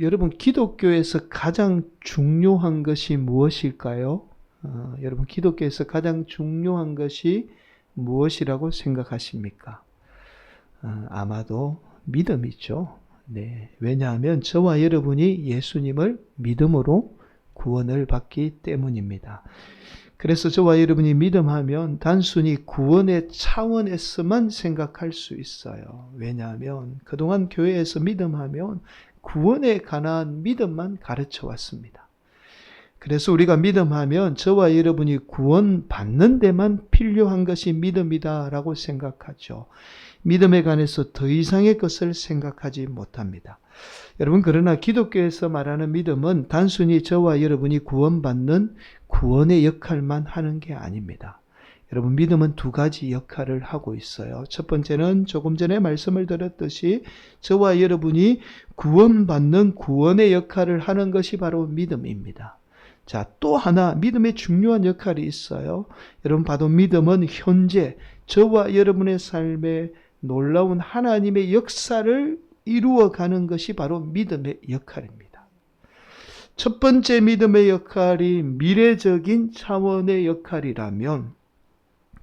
여러분, 기독교에서 가장 중요한 것이 무엇일까요? 여러분, 기독교에서 가장 중요한 것이 무엇이라고 생각하십니까? 아마도 믿음이죠. 네. 왜냐하면 저와 여러분이 예수님을 믿음으로 구원을 받기 때문입니다. 그래서 저와 여러분이 믿음하면 단순히 구원의 차원에서만 생각할 수 있어요. 왜냐하면 그동안 교회에서 믿음하면 구원에 관한 믿음만 가르쳐 왔습니다. 그래서 우리가 믿음하면 저와 여러분이 구원 받는 데만 필요한 것이 믿음이다라고 생각하죠. 믿음에 관해서 더 이상의 것을 생각하지 못합니다. 여러분, 그러나 기독교에서 말하는 믿음은 단순히 저와 여러분이 구원받는 구원의 역할만 하는 게 아닙니다. 여러분, 믿음은 두 가지 역할을 하고 있어요. 첫 번째는 조금 전에 말씀을 드렸듯이 저와 여러분이 구원받는 구원의 역할을 하는 것이 바로 믿음입니다. 자, 또 하나 믿음의 중요한 역할이 있어요. 여러분, 바로 믿음은 현재 저와 여러분의 삶에 놀라운 하나님의 역사를 이루어가는 것이 바로 믿음의 역할입니다. 첫 번째 믿음의 역할이 미래적인 차원의 역할이라면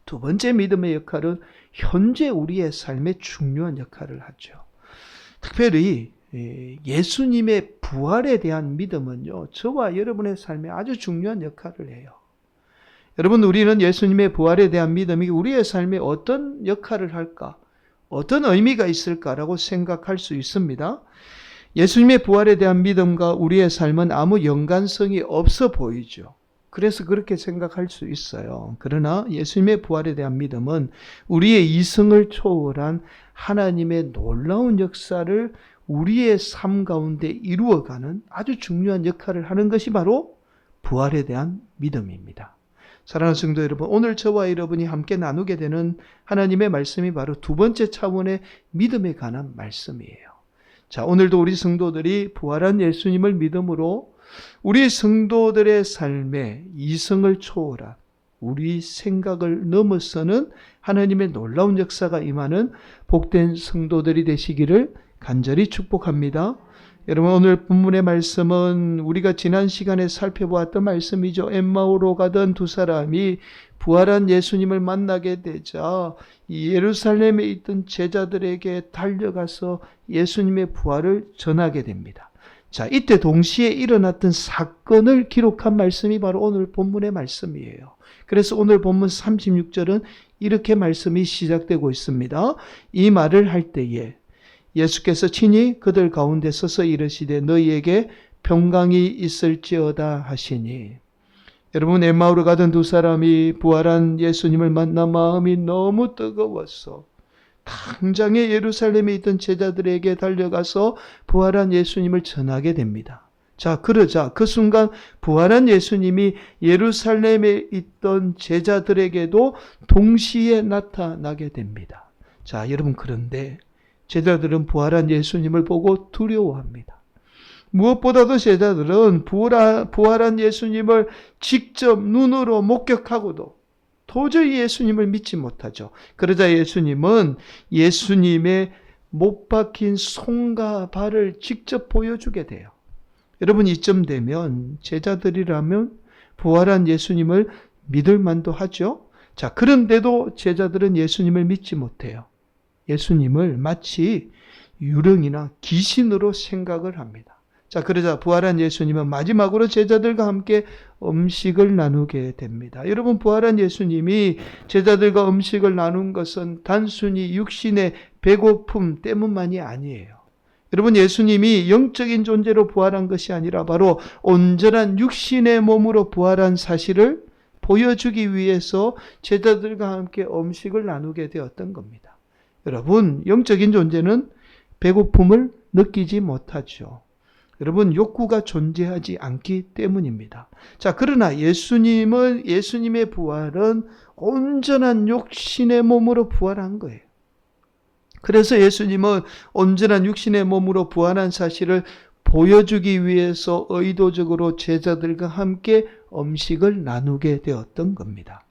두 번째 믿음의 역할은 현재 우리의 삶에 중요한 역할을 하죠. 특별히 예수님의 부활에 대한 믿음은요, 저와 여러분의 삶에 아주 중요한 역할을 해요. 여러분, 우리는 예수님의 부활에 대한 믿음이 우리의 삶에 어떤 역할을 할까? 어떤 의미가 있을까라고 생각할 수 있습니다. 예수님의 부활에 대한 믿음과 우리의 삶은 아무 연관성이 없어 보이죠. 그래서 그렇게 생각할 수 있어요. 그러나 예수님의 부활에 대한 믿음은 우리의 이성을 초월한 하나님의 놀라운 역사를 우리의 삶 가운데 이루어가는 아주 중요한 역할을 하는 것이 바로 부활에 대한 믿음입니다. 사랑하는 성도 여러분, 오늘 저와 여러분이 함께 나누게 되는 하나님의 말씀이 바로 두 번째 차원의 믿음에 관한 말씀이에요. 자, 오늘도 우리 성도들이 부활한 예수님을 믿음으로 우리 성도들의 삶에 이성을 초월한 우리 생각을 넘어서는 하나님의 놀라운 역사가 임하는 복된 성도들이 되시기를 간절히 축복합니다. 여러분, 오늘 본문의 말씀은 우리가 지난 시간에 살펴보았던 말씀이죠. 엠마오로 가던 두 사람이 부활한 예수님을 만나게 되자 예루살렘에 있던 제자들에게 달려가서 예수님의 부활을 전하게 됩니다. 자, 이때 동시에 일어났던 사건을 기록한 말씀이 바로 오늘 본문의 말씀이에요. 그래서 오늘 본문 36절은 이렇게 말씀이 시작되고 있습니다. 이 말을 할 때에 예수께서 친히 그들 가운데 서서 이르시되 너희에게 평강이 있을지어다 하시니. 여러분, 엠마오로 가던 두 사람이 부활한 예수님을 만나 마음이 너무 뜨거워서 당장에 예루살렘에 있던 제자들에게 달려가서 부활한 예수님을 전하게 됩니다. 자, 그러자 그 순간 부활한 예수님이 예루살렘에 있던 제자들에게도 동시에 나타나게 됩니다. 자, 여러분, 그런데 제자들은 부활한 예수님을 보고 두려워합니다. 무엇보다도 제자들은 부활한 예수님을 직접 눈으로 목격하고도 도저히 예수님을 믿지 못하죠. 그러자 예수님은 예수님의 못 박힌 손과 발을 직접 보여주게 돼요. 여러분, 이쯤 되면 제자들이라면 부활한 예수님을 믿을 만도 하죠. 자, 그런데도 제자들은 예수님을 믿지 못해요. 예수님을 마치 유령이나 귀신으로 생각을 합니다. 자, 그러자 부활한 예수님은 마지막으로 제자들과 함께 음식을 나누게 됩니다. 여러분, 부활한 예수님이 제자들과 음식을 나눈 것은 단순히 육신의 배고픔 때문만이 아니에요. 여러분, 예수님이 영적인 존재로 부활한 것이 아니라 바로 온전한 육신의 몸으로 부활한 사실을 보여주기 위해서 제자들과 함께 음식을 나누게 되었던 겁니다. 여러분, 영적인 존재는 배고픔을 느끼지 못하죠. 여러분, 욕구가 존재하지 않기 때문입니다. 자, 그러나 예수님의 부활은 온전한 육신의 몸으로 부활한 거예요. 그래서 예수님은 온전한 육신의 몸으로 부활한 사실을 보여주기 위해서 의도적으로 제자들과 함께 음식을 나누게 되었던 겁니다.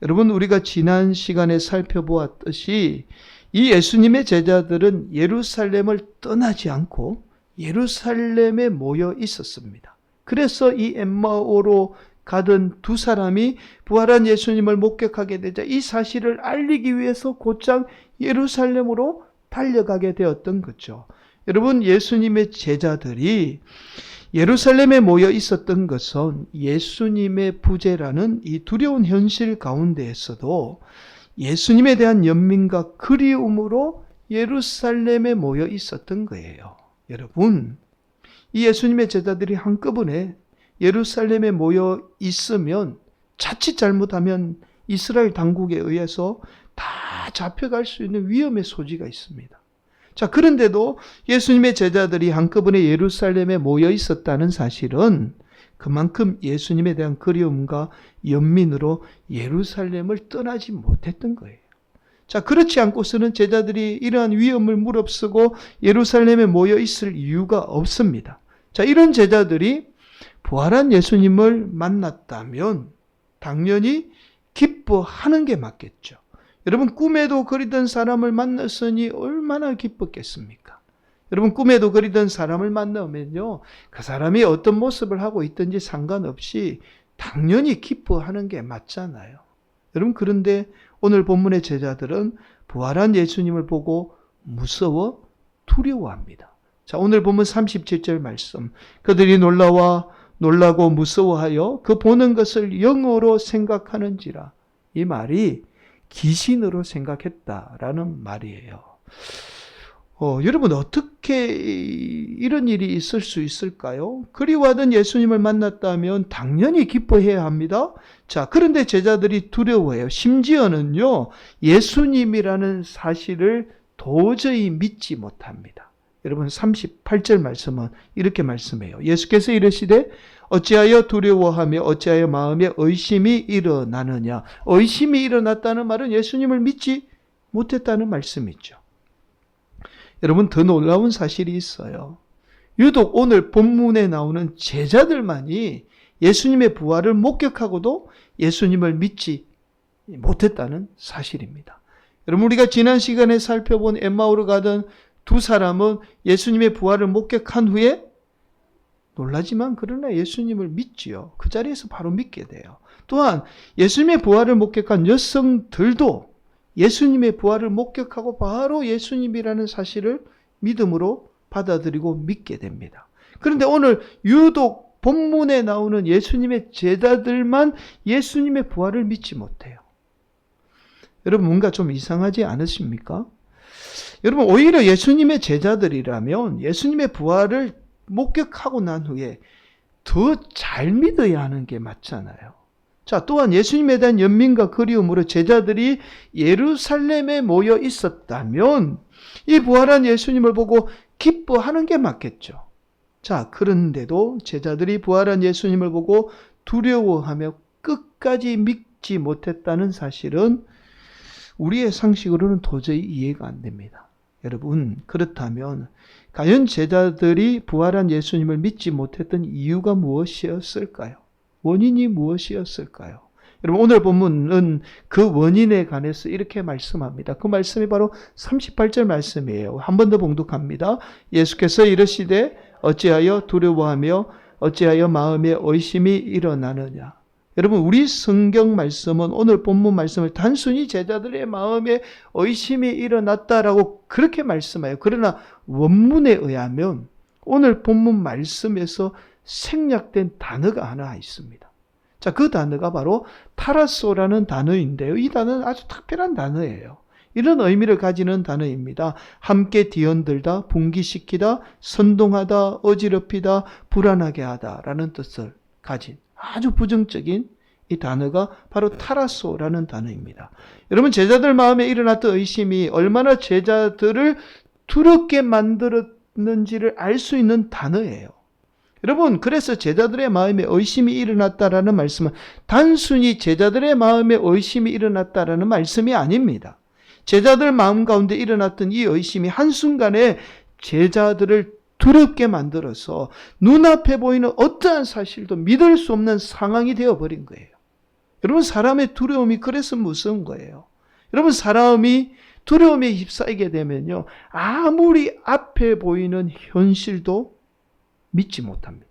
여러분, 우리가 지난 시간에 살펴보았듯이 이 예수님의 제자들은 예루살렘을 떠나지 않고 예루살렘에 모여 있었습니다. 그래서 이 엠마오로 가던 두 사람이 부활한 예수님을 목격하게 되자 이 사실을 알리기 위해서 곧장 예루살렘으로 달려가게 되었던 거죠. 여러분, 예수님의 제자들이 예루살렘에 모여 있었던 것은 예수님의 부재라는 이 두려운 현실 가운데에서도 예수님에 대한 연민과 그리움으로 예루살렘에 모여 있었던 거예요. 여러분, 이 예수님의 제자들이 한꺼번에 예루살렘에 모여 있으면 자칫 잘못하면 이스라엘 당국에 의해서 다 잡혀갈 수 있는 위험의 소지가 있습니다. 자, 그런데도 예수님의 제자들이 한꺼번에 예루살렘에 모여 있었다는 사실은 그만큼 예수님에 대한 그리움과 연민으로 예루살렘을 떠나지 못했던 거예요. 자, 그렇지 않고서는 제자들이 이러한 위험을 무릅쓰고 예루살렘에 모여 있을 이유가 없습니다. 자, 이런 제자들이 부활한 예수님을 만났다면 당연히 기뻐하는 게 맞겠죠. 여러분, 꿈에도 그리던 사람을 만났으니 얼마나 기뻤겠습니까? 여러분, 꿈에도 그리던 사람을 만나면요, 그 사람이 어떤 모습을 하고 있든지 상관없이 당연히 기뻐하는 게 맞잖아요. 여러분, 그런데 오늘 본문의 제자들은 부활한 예수님을 보고 무서워 두려워합니다. 자, 오늘 본문 37절 말씀. 그들이 놀라고 무서워하여 그 보는 것을 영어로 생각하는지라. 이 말이 귀신으로 생각했다라는 말이에요. 여러분, 어떻게 이런 일이 있을 수 있을까요? 그리워하던 예수님을 만났다면 당연히 기뻐해야 합니다. 자, 그런데 제자들이 두려워해요. 심지어는요, 예수님이라는 사실을 도저히 믿지 못합니다. 여러분, 38절 말씀은 이렇게 말씀해요. 예수께서 이르시되 어찌하여 두려워하며 어찌하여 마음에 의심이 일어나느냐. 의심이 일어났다는 말은 예수님을 믿지 못했다는 말씀이죠. 여러분, 더 놀라운 사실이 있어요. 유독 오늘 본문에 나오는 제자들만이 예수님의 부활을 목격하고도 예수님을 믿지 못했다는 사실입니다. 여러분, 우리가 지난 시간에 살펴본 엠마오로 가던 두 사람은 예수님의 부활을 목격한 후에 놀라지만 그러나 예수님을 믿지요. 그 자리에서 바로 믿게 돼요. 또한 예수님의 부활을 목격한 여성들도 예수님의 부활을 목격하고 바로 예수님이라는 사실을 믿음으로 받아들이고 믿게 됩니다. 그런데 오늘 유독 본문에 나오는 예수님의 제자들만 예수님의 부활을 믿지 못해요. 여러분, 뭔가 좀 이상하지 않으십니까? 여러분, 오히려 예수님의 제자들이라면 예수님의 부활을 목격하고 난 후에 더 잘 믿어야 하는 게 맞잖아요. 자, 또한 예수님에 대한 연민과 그리움으로 제자들이 예루살렘에 모여 있었다면 이 부활한 예수님을 보고 기뻐하는 게 맞겠죠. 자, 그런데도 제자들이 부활한 예수님을 보고 두려워하며 끝까지 믿지 못했다는 사실은 우리의 상식으로는 도저히 이해가 안 됩니다. 여러분, 그렇다면 과연 제자들이 부활한 예수님을 믿지 못했던 이유가 무엇이었을까요? 원인이 무엇이었을까요? 여러분, 오늘 본문은 그 원인에 관해서 이렇게 말씀합니다. 그 말씀이 바로 38절 말씀이에요. 한 번 더 봉독합니다. 예수께서 이르시되 어찌하여 두려워하며 어찌하여 마음에 의심이 일어나느냐. 여러분, 우리 성경 말씀은 오늘 본문 말씀을 단순히 제자들의 마음에 의심이 일어났다라고 그렇게 말씀해요. 그러나 원문에 의하면 오늘 본문 말씀에서 생략된 단어가 하나 있습니다. 자, 그 단어가 바로 타라소라는 단어인데요. 이 단어는 아주 특별한 단어예요. 이런 의미를 가지는 단어입니다. 함께 뒤흔들다, 분기시키다, 선동하다, 어지럽히다, 불안하게 하다라는 뜻을 가진 아주 부정적인 이 단어가 바로 타라소라는 단어입니다. 여러분, 제자들 마음에 일어났던 의심이 얼마나 제자들을 두렵게 만들었는지를 알 수 있는 단어예요. 여러분, 그래서 제자들의 마음에 의심이 일어났다라는 말씀은 단순히 제자들의 마음에 의심이 일어났다라는 말씀이 아닙니다. 제자들 마음 가운데 일어났던 이 의심이 한순간에 제자들을 두렵게 만들어서 눈앞에 보이는 어떠한 사실도 믿을 수 없는 상황이 되어버린 거예요. 여러분, 사람의 두려움이 그래서 무서운 거예요. 여러분, 사람이 두려움에 휩싸이게 되면요, 아무리 앞에 보이는 현실도 믿지 못합니다.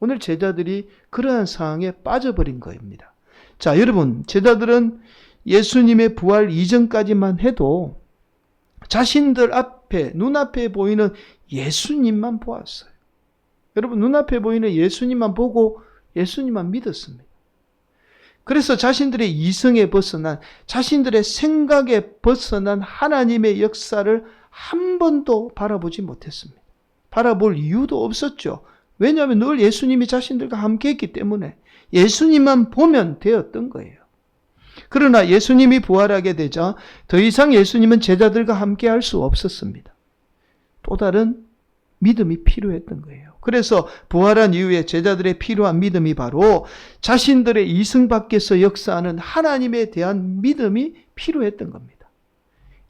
오늘 제자들이 그러한 상황에 빠져버린 겁니다. 자, 여러분, 제자들은 예수님의 부활 이전까지만 해도 자신들 앞에, 눈앞에 보이는 예수님만 보았어요. 여러분, 눈앞에 보이는 예수님만 보고 예수님만 믿었습니다. 그래서 자신들의 이성에 벗어난, 자신들의 생각에 벗어난 하나님의 역사를 한 번도 바라보지 못했습니다. 바라볼 이유도 없었죠. 왜냐하면 늘 예수님이 자신들과 함께 했기 때문에 예수님만 보면 되었던 거예요. 그러나 예수님이 부활하게 되자 더 이상 예수님은 제자들과 함께 할 수 없었습니다. 또 다른 믿음이 필요했던 거예요. 그래서 부활한 이후에 제자들의 필요한 믿음이 바로 자신들의 이성 밖에서 역사하는 하나님에 대한 믿음이 필요했던 겁니다.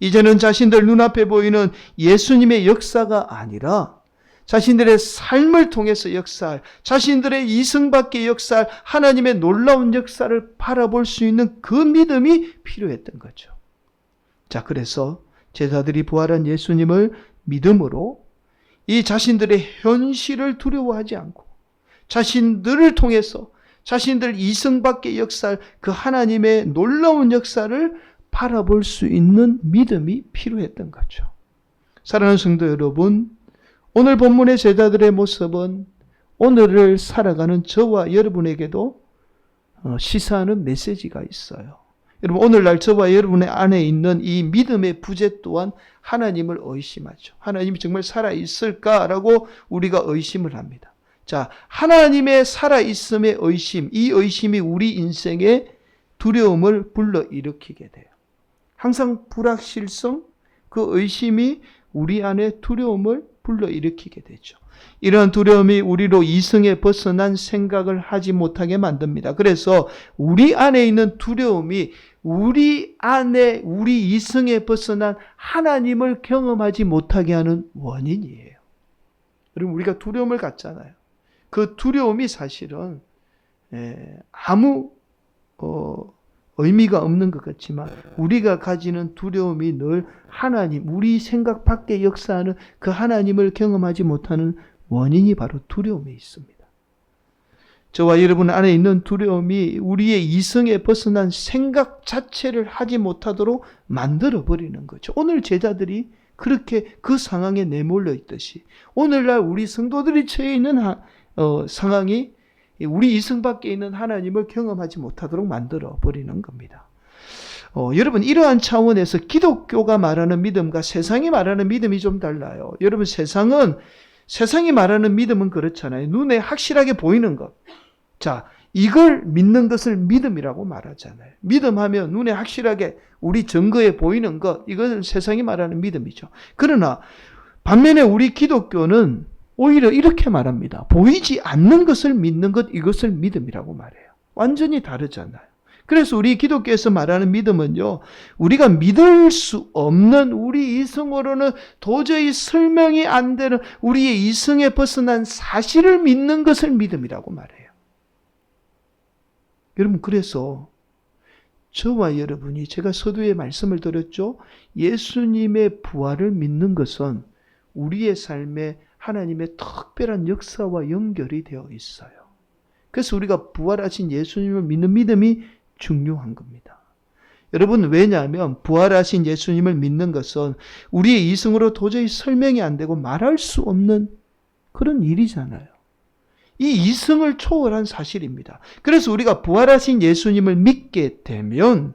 이제는 자신들 눈앞에 보이는 예수님의 역사가 아니라 자신들의 삶을 통해서 역사할, 자신들의 이성 밖의 역사할 하나님의 놀라운 역사를 바라볼 수 있는 그 믿음이 필요했던 거죠. 자, 그래서 제자들이 부활한 예수님을 믿음으로 이 자신들의 현실을 두려워하지 않고 자신들을 통해서 자신들 이성 밖의 역사를, 그 하나님의 놀라운 역사를 바라볼 수 있는 믿음이 필요했던 거죠. 사랑하는 성도 여러분, 오늘 본문의 제자들의 모습은 오늘을 살아가는 저와 여러분에게도 시사하는 메시지가 있어요. 여러분, 오늘날 저와 여러분의 안에 있는 이 믿음의 부재 또한 하나님을 의심하죠. 하나님이 정말 살아있을까라고 우리가 의심을 합니다. 자, 하나님의 살아있음의 의심, 이 의심이 우리 인생에 두려움을 불러일으키게 돼요. 항상 불확실성, 그 의심이 우리 안에 두려움을 불러일으키게 되죠. 이런 두려움이 우리로 이성에 벗어난 생각을 하지 못하게 만듭니다. 그래서 우리 안에 있는 두려움이 우리 안에 우리 이성에 벗어난 하나님을 경험하지 못하게 하는 원인이에요. 여러분, 우리가 두려움을 갖잖아요. 그 두려움이 사실은 아무 의미가 없는 것 같지만 우리가 가지는 두려움이 늘 하나님, 우리 생각 밖에 역사하는 그 하나님을 경험하지 못하는 원인이 바로 두려움에 있습니다. 저와 여러분 안에 있는 두려움이 우리의 이성에 벗어난 생각 자체를 하지 못하도록 만들어버리는 거죠. 오늘 제자들이 그렇게 그 상황에 내몰려 있듯이 오늘날 우리 성도들이 처해 있는 상황이 우리 이성 밖에 있는 하나님을 경험하지 못하도록 만들어버리는 겁니다. 여러분, 이러한 차원에서 기독교가 말하는 믿음과 세상이 말하는 믿음이 좀 달라요. 여러분, 세상이 말하는 믿음은 그렇잖아요. 눈에 확실하게 보이는 것. 자, 이걸 믿는 것을 믿음이라고 말하잖아요. 믿음하면 눈에 확실하게 우리 증거에 보이는 것, 이것은 세상이 말하는 믿음이죠. 그러나 반면에 우리 기독교는 오히려 이렇게 말합니다. 보이지 않는 것을 믿는 것, 이것을 믿음이라고 말해요. 완전히 다르잖아요. 그래서 우리 기독교에서 말하는 믿음은요, 우리가 믿을 수 없는, 우리 이성으로는 도저히 설명이 안 되는 우리의 이성에 벗어난 사실을 믿는 것을 믿음이라고 말해요. 여러분, 그래서 저와 여러분이, 제가 서두에 말씀을 드렸죠. 예수님의 부활을 믿는 것은 우리의 삶에 하나님의 특별한 역사와 연결이 되어 있어요. 그래서 우리가 부활하신 예수님을 믿는 믿음이 중요한 겁니다. 여러분, 왜냐하면 부활하신 예수님을 믿는 것은 우리의 이성으로 도저히 설명이 안 되고 말할 수 없는 그런 일이잖아요. 이 이성을 초월한 사실입니다. 그래서 우리가 부활하신 예수님을 믿게 되면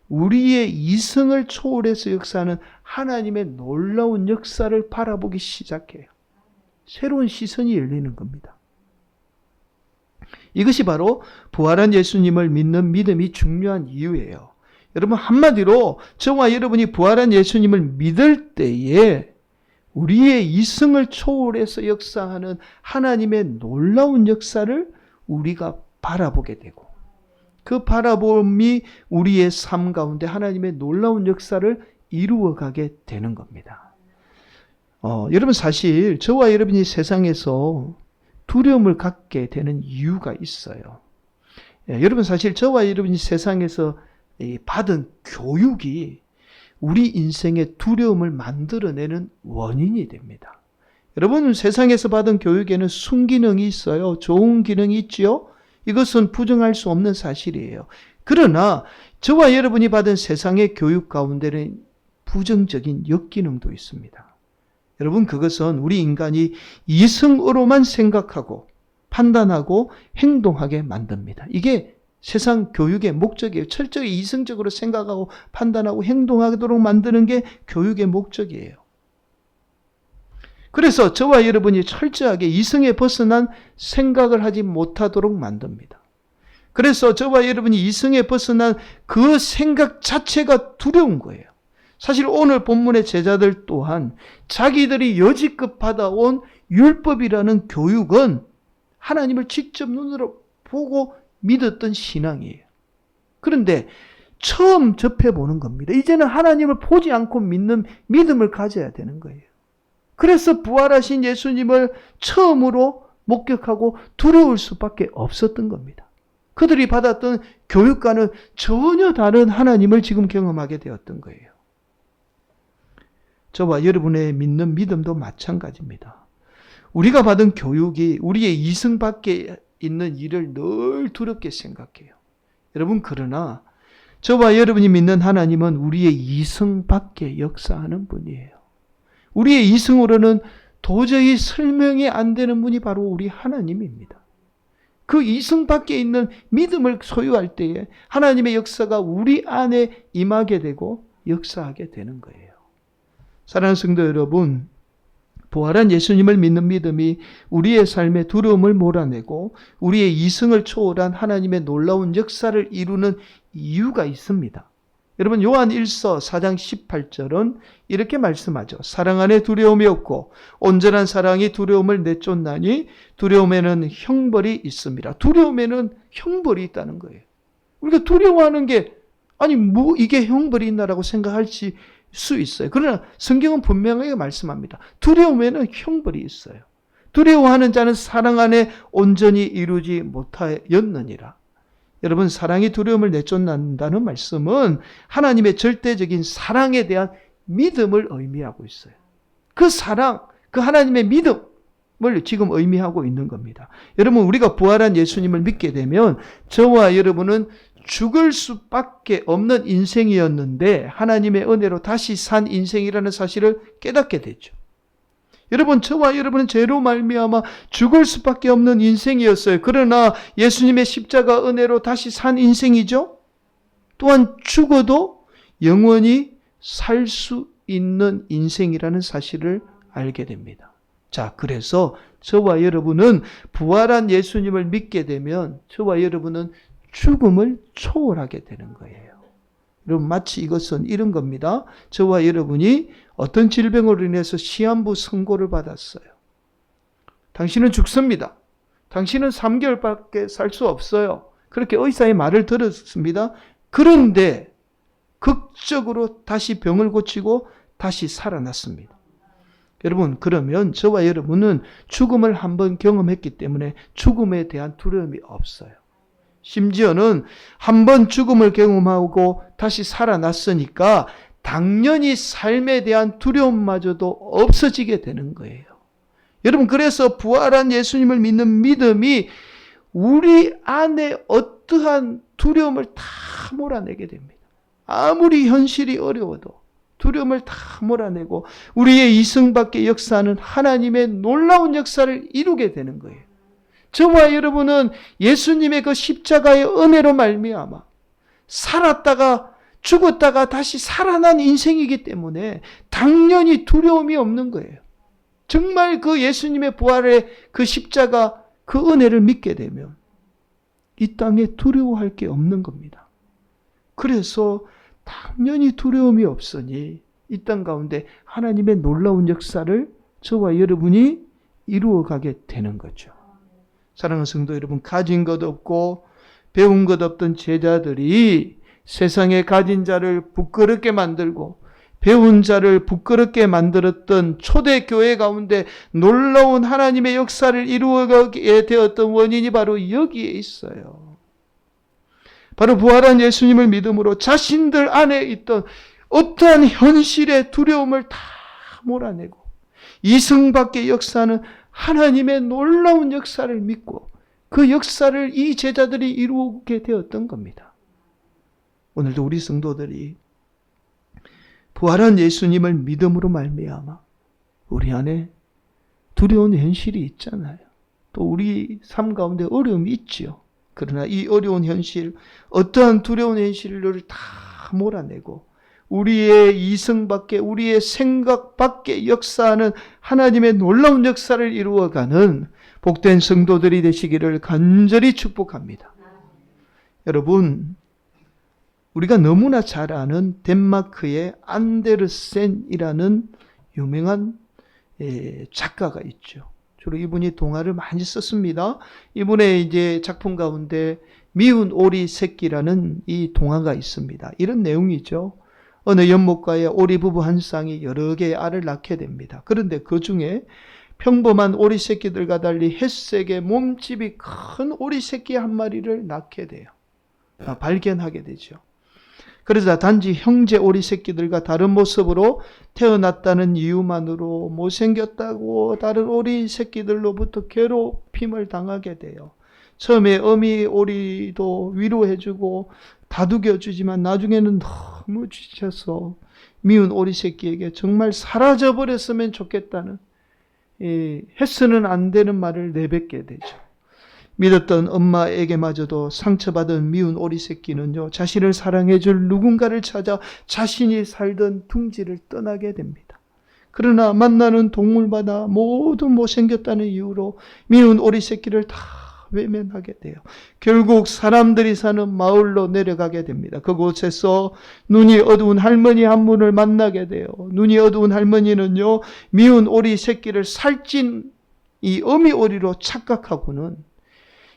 우리의 이성을 초월해서 역사하는 하나님의 놀라운 역사를 바라보기 시작해요. 새로운 시선이 열리는 겁니다. 이것이 바로 부활한 예수님을 믿는 믿음이 중요한 이유예요. 여러분, 한마디로 저와 여러분이 부활한 예수님을 믿을 때에 우리의 이성을 초월해서 역사하는 하나님의 놀라운 역사를 우리가 바라보게 되고, 그 바라봄이 우리의 삶 가운데 하나님의 놀라운 역사를 이루어가게 되는 겁니다. 여러분, 사실 저와 여러분이 세상에서 두려움을 갖게 되는 이유가 있어요. 여러분, 사실 저와 여러분이 세상에서 받은 교육이 우리 인생의 두려움을 만들어내는 원인이 됩니다. 여러분, 세상에서 받은 교육에는 순기능이 있어요. 좋은 기능이 있지요. 이것은 부정할 수 없는 사실이에요. 그러나 저와 여러분이 받은 세상의 교육 가운데는 부정적인 역기능도 있습니다. 여러분, 그것은 우리 인간이 이성으로만 생각하고 판단하고 행동하게 만듭니다. 이게 세상 교육의 목적이에요. 철저히 이성적으로 생각하고 판단하고 행동하도록 만드는 게 교육의 목적이에요. 그래서 저와 여러분이 철저하게 이성에 벗어난 생각을 하지 못하도록 만듭니다. 그래서 저와 여러분이 이성에 벗어난 그 생각 자체가 두려운 거예요. 사실 오늘 본문의 제자들 또한 자기들이 여지껏 받아온 율법이라는 교육은 하나님을 직접 눈으로 보고 믿었던 신앙이에요. 그런데 처음 접해보는 겁니다. 이제는 하나님을 보지 않고 믿는 믿음을 가져야 되는 거예요. 그래서 부활하신 예수님을 처음으로 목격하고 두려울 수밖에 없었던 겁니다. 그들이 받았던 교육과는 전혀 다른 하나님을 지금 경험하게 되었던 거예요. 저와 여러분의 믿는 믿음도 마찬가지입니다. 우리가 받은 교육이 우리의 이성 밖에 있는 일을 늘 두렵게 생각해요. 여러분, 그러나 저와 여러분이 믿는 하나님은 우리의 이성 밖에 역사하는 분이에요. 우리의 이성으로는 도저히 설명이 안 되는 분이 바로 우리 하나님입니다. 그 이성 밖에 있는 믿음을 소유할 때에 하나님의 역사가 우리 안에 임하게 되고 역사하게 되는 거예요. 사랑하는 성도 여러분, 부활한 예수님을 믿는 믿음이 우리의 삶의 두려움을 몰아내고 우리의 이성을 초월한 하나님의 놀라운 역사를 이루는 이유가 있습니다. 여러분, 요한 1서 4장 18절은 이렇게 말씀하죠. 사랑 안에 두려움이 없고 온전한 사랑이 두려움을 내쫓나니 두려움에는 형벌이 있습니다. 두려움에는 형벌이 있다는 거예요. 우리가 두려워하는 게 아니 뭐 이게 형벌이 있나라고 생각할 수 있어요. 그러나 성경은 분명하게 말씀합니다. 두려움에는 형벌이 있어요. 두려워하는 자는 사랑 안에 온전히 이루지 못하였느니라. 여러분, 사랑이 두려움을 내쫓는다는 말씀은 하나님의 절대적인 사랑에 대한 믿음을 의미하고 있어요. 그 사랑, 그 하나님의 믿음을 지금 의미하고 있는 겁니다. 여러분, 우리가 부활한 예수님을 믿게 되면 저와 여러분은 죽을 수밖에 없는 인생이었는데 하나님의 은혜로 다시 산 인생이라는 사실을 깨닫게 되죠. 여러분, 저와 여러분은 죄로 말미암아 죽을 수밖에 없는 인생이었어요. 그러나 예수님의 십자가 은혜로 다시 산 인생이죠. 또한 죽어도 영원히 살 수 있는 인생이라는 사실을 알게 됩니다. 자, 그래서 저와 여러분은 부활한 예수님을 믿게 되면 저와 여러분은 죽음을 초월하게 되는 거예요. 여러분, 마치 이것은 이런 겁니다. 저와 여러분이 어떤 질병으로 인해서 시한부 선고를 받았어요. 당신은 죽습니다. 당신은 3개월밖에 살 수 없어요. 그렇게 의사의 말을 들었습니다. 그런데 극적으로 다시 병을 고치고 다시 살아났습니다. 여러분, 그러면 저와 여러분은 죽음을 한번 경험했기 때문에 죽음에 대한 두려움이 없어요. 심지어는 한번 죽음을 경험하고 다시 살아났으니까 당연히 삶에 대한 두려움마저도 없어지게 되는 거예요. 여러분, 그래서 부활한 예수님을 믿는 믿음이 우리 안에 어떠한 두려움을 다 몰아내게 됩니다. 아무리 현실이 어려워도 두려움을 다 몰아내고 우리의 이성 밖에 역사하는 하나님의 놀라운 역사를 이루게 되는 거예요. 저와 여러분은 예수님의 그 십자가의 은혜로 말미암아 살았다가 죽었다가 다시 살아난 인생이기 때문에 당연히 두려움이 없는 거예요. 정말 그 예수님의 부활의 그 십자가 그 은혜를 믿게 되면 이 땅에 두려워할 게 없는 겁니다. 그래서 당연히 두려움이 없으니 이 땅 가운데 하나님의 놀라운 역사를 저와 여러분이 이루어가게 되는 거죠. 사랑하는 성도 여러분, 가진 것 없고 배운 것 없던 제자들이 세상에 가진 자를 부끄럽게 만들고 배운 자를 부끄럽게 만들었던 초대교회 가운데 놀라운 하나님의 역사를 이루어가게 되었던 원인이 바로 여기에 있어요. 바로 부활한 예수님을 믿음으로 자신들 안에 있던 어떠한 현실의 두려움을 다 몰아내고 이승 밖의 역사는 하나님의 놀라운 역사를 믿고 그 역사를 이 제자들이 이루게 되었던 겁니다. 오늘도 우리 성도들이 부활한 예수님을 믿음으로 말미암아 우리 안에 두려운 현실이 있잖아요. 또 우리 삶 가운데 어려움이 있지요. 그러나 이 어려운 현실, 어떠한 두려운 현실을 다 몰아내고 우리의 이성 밖에, 우리의 생각 밖에 역사하는 하나님의 놀라운 역사를 이루어가는 복된 성도들이 되시기를 간절히 축복합니다. 여러분, 우리가 너무나 잘 아는 덴마크의 안데르센이라는 유명한 작가가 있죠. 주로 이분이 동화를 많이 썼습니다. 이분의 이제 작품 가운데 미운 오리 새끼라는 이 동화가 있습니다. 이런 내용이죠. 어느 연못가에 오리 부부 한 쌍이 여러 개의 알을 낳게 됩니다. 그런데 그 중에 평범한 오리 새끼들과 달리 햇색의 몸집이 큰 오리 새끼 한 마리를 낳게 돼요. 발견하게 되죠. 그러자 단지 형제 오리 새끼들과 다른 모습으로 태어났다는 이유만으로 못생겼다고 다른 오리 새끼들로부터 괴롭힘을 당하게 돼요. 처음에 어미 오리도 위로해주고 다독여주지만 나중에는 너무 지쳐서 미운 오리 새끼에게 정말 사라져버렸으면 좋겠다는 해서는 안 되는 말을 내뱉게 되죠. 믿었던 엄마에게마저도 상처받은 미운 오리 새끼는요, 자신을 사랑해줄 누군가를 찾아 자신이 살던 둥지를 떠나게 됩니다. 그러나 만나는 동물마다 모두 못생겼다는 이유로 미운 오리 새끼를 다 외면하게 돼요. 결국 사람들이 사는 마을로 내려가게 됩니다. 그곳에서 눈이 어두운 할머니 한 분을 만나게 돼요. 눈이 어두운 할머니는요, 미운 오리 새끼를 살찐 이 어미 오리로 착각하고는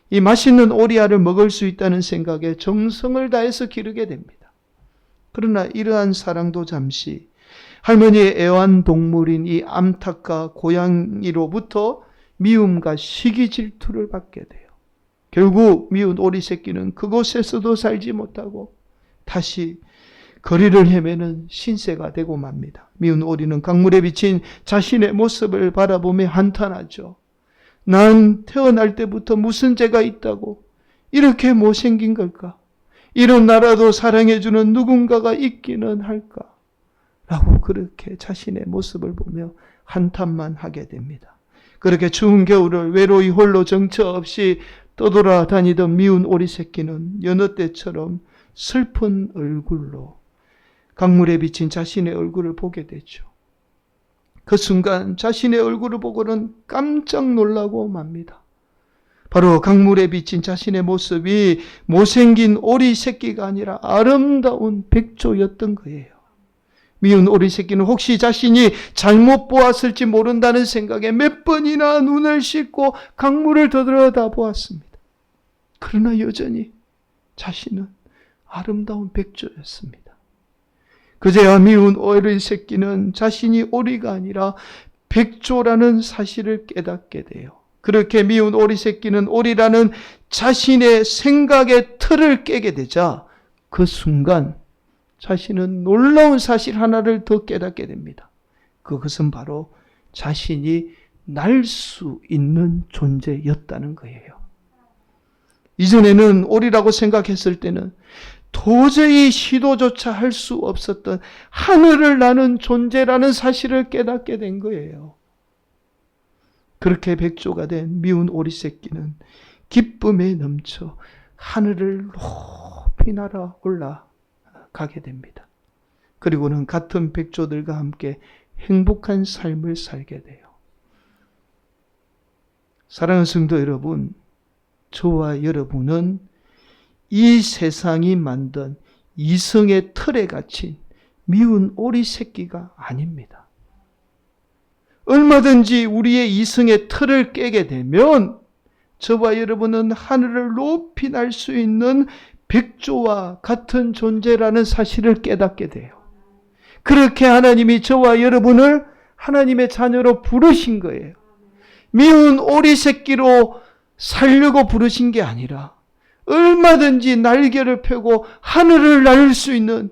이 맛있는 오리알을 먹을 수 있다는 생각에 정성을 다해서 기르게 됩니다. 그러나 이러한 사랑도 잠시 할머니의 애완동물인 이 암탉과 고양이로부터 미움과 시기 질투를 받게 돼요. 결국 미운 오리 새끼는 그곳에서도 살지 못하고 다시 거리를 헤매는 신세가 되고 맙니다. 미운 오리는 강물에 비친 자신의 모습을 바라보며 한탄하죠. 난 태어날 때부터 무슨 죄가 있다고 이렇게 못생긴 걸까? 이런 나라도 사랑해주는 누군가가 있기는 할까? 라고 그렇게 자신의 모습을 보며 한탄만 하게 됩니다. 그렇게 추운 겨울을 외로이 홀로 정처 없이 떠돌아다니던 미운 오리 새끼는 여느 때처럼 슬픈 얼굴로 강물에 비친 자신의 얼굴을 보게 되죠. 그 순간 자신의 얼굴을 보고는 깜짝 놀라고 맙니다. 바로 강물에 비친 자신의 모습이 못생긴 오리 새끼가 아니라 아름다운 백조였던 거예요. 미운 오리 새끼는 혹시 자신이 잘못 보았을지 모른다는 생각에 몇 번이나 눈을 씻고 강물을 들여다 보았습니다. 그러나 여전히 자신은 아름다운 백조였습니다. 그제야 미운 오리 새끼는 자신이 오리가 아니라 백조라는 사실을 깨닫게 돼요. 그렇게 미운 오리 새끼는 오리라는 자신의 생각의 틀을 깨게 되자 그 순간 자신은 놀라운 사실 하나를 더 깨닫게 됩니다. 그것은 바로 자신이 날 수 있는 존재였다는 거예요. 이전에는 오리라고 생각했을 때는 도저히 시도조차 할 수 없었던 하늘을 나는 존재라는 사실을 깨닫게 된 거예요. 그렇게 백조가 된 미운 오리 새끼는 기쁨에 넘쳐 하늘을 높이 날아 올라가게 됩니다. 그리고는 같은 백조들과 함께 행복한 삶을 살게 돼요. 사랑하는 성도 여러분, 저와 여러분은 이 세상이 만든 이성의 틀에 갇힌 미운 오리 새끼가 아닙니다. 얼마든지 우리의 이성의 틀을 깨게 되면 저와 여러분은 하늘을 높이 날 수 있는 백조와 같은 존재라는 사실을 깨닫게 돼요. 그렇게 하나님이 저와 여러분을 하나님의 자녀로 부르신 거예요. 미운 오리 새끼로 살려고 부르신 게 아니라 얼마든지 날개를 펴고 하늘을 날 수 있는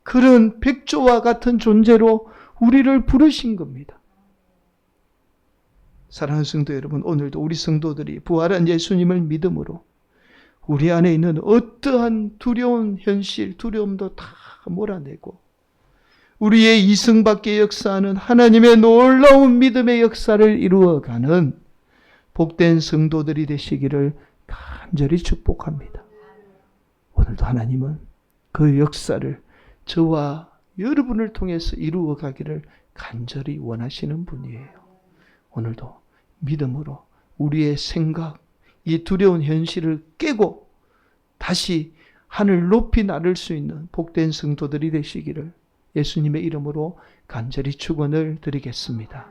그런 백조와 같은 존재로 우리를 부르신 겁니다. 사랑하는 성도 여러분, 오늘도 우리 성도들이 부활한 예수님을 믿음으로 우리 안에 있는 어떠한 두려운 현실, 두려움도 다 몰아내고 우리의 이승 밖에 역사하는 하나님의 놀라운 믿음의 역사를 이루어가는 복된 성도들이 되시기를 간절히 축복합니다. 오늘도 하나님은 그 역사를 저와 여러분을 통해서 이루어가기를 간절히 원하시는 분이에요. 오늘도 믿음으로 우리의 생각, 이 두려운 현실을 깨고 다시 하늘 높이 나를 수 있는 복된 성도들이 되시기를 예수님의 이름으로 간절히 축원을 드리겠습니다.